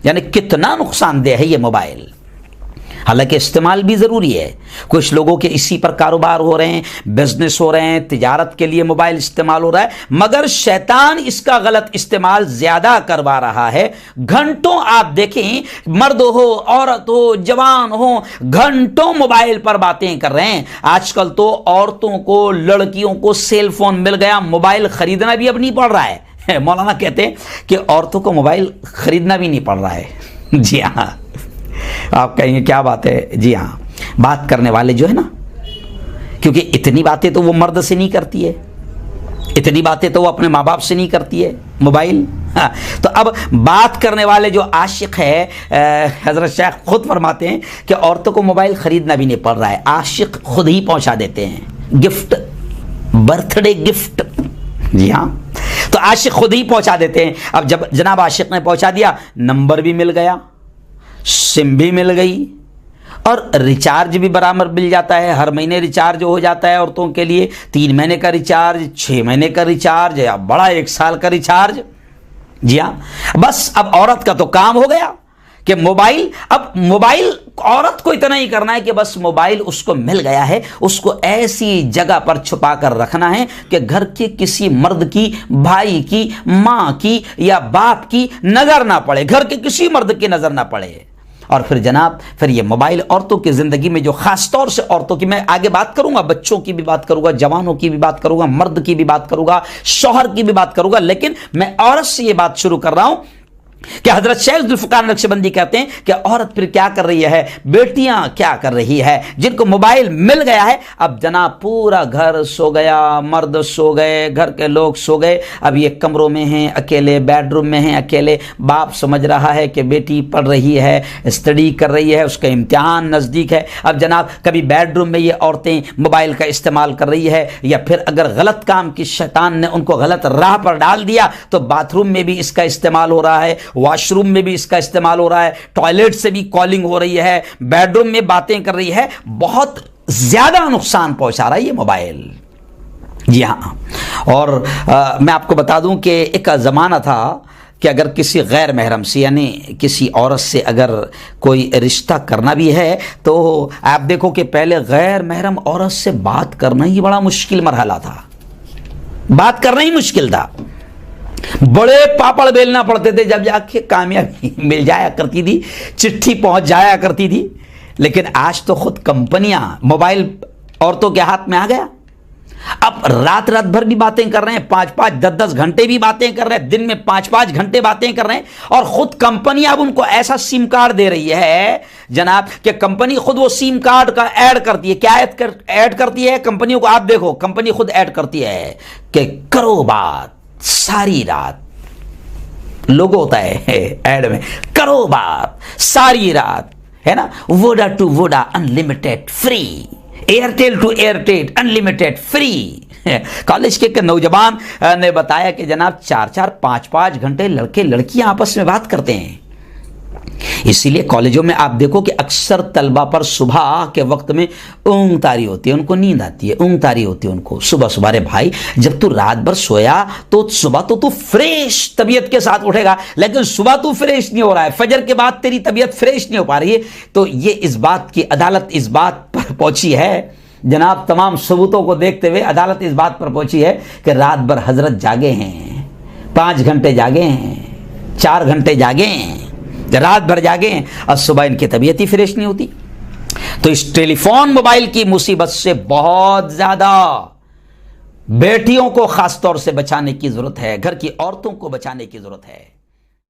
यानी कितना नुकसानदेह है ये मोबाइल। हालांकि इस्तेमाल भी ज़रूरी है, कुछ लोगों के इसी पर कारोबार हो रहे हैं, बिजनेस हो रहे हैं, तिजारत के लिए मोबाइल इस्तेमाल हो रहा है, मगर शैतान इसका गलत इस्तेमाल ज़्यादा करवा रहा है। घंटों आप देखें, मर्द हो, औरत हो, जवान हो, घंटों मोबाइल पर बातें कर रहे हैं। आजकल तो औरतों को, लड़कियों को सेल फोन मिल गया, मोबाइल खरीदना भी अब नहीं पड़ रहा है। मौलाना कहते हैं कि औरतों को मोबाइल खरीदना भी नहीं पड़ रहा है। जी हाँ, आप कहेंगे क्या बात है। जी हाँ, बात करने वाले जो है ना, क्योंकि इतनी बातें तो वो मर्द से नहीं करती है, इतनी बातें तो वो अपने माँ बाप से नहीं करती है मोबाइल। हाँ, तो अब बात करने वाले जो आशिक है, हजरत शेख खुद फरमाते हैं कि औरतों को मोबाइल खरीदना भी नहीं पड़ रहा है, आशिक खुद ही पहुंचा देते हैं गिफ्ट, बर्थडे गिफ्ट। जी हाँ, तो आशिक खुद ही पहुंचा देते हैं। अब जब जनाब आशिक ने पहुंचा दिया, नंबर भी मिल गया, सिम भी मिल गई, और रिचार्ज भी बराबर मिल जाता है। हर महीने रिचार्ज हो जाता है औरतों के लिए, 3 महीने का रिचार्ज, 6 महीने का रिचार्ज, या बड़ा 1 साल का रिचार्ज। जी हाँ, बस अब औरत का तो काम हो गया कि अब मोबाइल औरत को इतना ही करना है कि बस मोबाइल उसको मिल गया है, उसको ऐसी जगह पर छुपा कर रखना है कि घर के किसी मर्द की, भाई की, माँ की या बाप की नजर ना पड़े, घर के किसी मर्द की नजर ना पड़े। और फिर जनाब, फिर ये मोबाइल औरतों की जिंदगी में, जो खास तौर से औरतों की, मैं आगे बात करूंगा, बच्चों की भी बात करूंगा, जवानों की भी बात करूंगा, मर्द की भी बात करूंगा, शौहर की भी बात करूंगा, लेकिन मैं औरत से ये बात शुरू कर रहा हूं कि हजरत शेख जुल्फिकार नक्शबंदी कहते हैं कि औरत फिर क्या कर रही है, बेटियां क्या कर रही है, जिनको मोबाइल मिल गया है। अब जनाब पूरा घर सो गया, मर्द सो गए, घर के लोग सो गए, अब ये कमरों में हैं अकेले, बेडरूम में हैं अकेले। बाप समझ रहा है कि बेटी पढ़ रही है, स्टडी कर रही है, उसका इम्तिहान नज़दीक है। अब जनाब कभी बेडरूम में ये औरतें मोबाइल का इस्तेमाल कर रही है, या फिर अगर गलत काम की शैतान ने उनको गलत राह पर डाल दिया तो बाथरूम में भी इसका इस्तेमाल हो रहा है, वॉशरूम में भी इसका इस्तेमाल हो रहा है, टॉयलेट से भी कॉलिंग हो रही है, बेडरूम में बातें कर रही है। बहुत ज्यादा नुकसान पहुंचा रहा है ये मोबाइल। जी हाँ, और मैं आपको बता दूं कि एक ज़माना था कि अगर किसी गैर महरम से, यानी किसी औरत से अगर कोई रिश्ता करना भी है, तो आप देखो कि पहले गैर महरम औरत से बात करना ही बड़ा मुश्किल मरहला था, बात करना ही मुश्किल था, बड़े पापड़ बेलना पड़ते थे, जब जाके कामयाबी मिल जाया करती थी, चिट्ठी पहुंच जाया करती थी। लेकिन आज तो खुद कंपनियां, मोबाइल औरतों के हाथ में आ गया। अब रात रात भर भी बातें कर रहे हैं, 5-5, 10-10 घंटे भी बातें कर रहे हैं, दिन में 5-5 घंटे बातें कर रहे हैं, और खुद कंपनी अब उनको ऐसा सिम कार्ड दे रही है जनाब कि कंपनी खुद वो सिम कार्ड का ऐड करती है। क्या ऐड करती है कंपनियों को? आप देखो, कंपनी खुद ऐड करती है कि करो बात सारी रात। लोगो होता है ऐड में, करो बात सारी रात, है ना। Voda to Voda unlimited free, Airtel to Airtel unlimited free. College के एक नौजवान ने बताया कि जनाब 4-4, 5-5 घंटे लड़के लड़कियां आपस में बात करते हैं। इसीलिए कॉलेजों में आप देखो कि अक्सर तलबा पर सुबह के वक्त में ऊँग तारी होती है, उनको नींद आती है, ऊँग तारी होती है उनको सुबह सुबह। अरे भाई, जब तू रात भर सोया तो सुबह तो तू फ्रेश तबीयत के साथ उठेगा, लेकिन सुबह तू फ्रेश नहीं हो रहा है, फजर के बाद तेरी तबीयत फ्रेश नहीं हो पा रही है। तो ये इस बात की अदालत इस बात पर पहुंची है जनाब, तमाम सबूतों को देखते हुए अदालत इस बात पर पहुंची है कि रात भर हजरत जागे हैं, 5 घंटे जागे हैं, 4 घंटे जागे हैं, रात भर जागे हैं, और सुबह इनकी तबीयत ही फ्रेश नहीं होती। तो इस टेलीफोन मोबाइल की मुसीबत से बहुत ज्यादा बेटियों को खास तौर से बचाने की जरूरत है, घर की औरतों को बचाने की जरूरत है।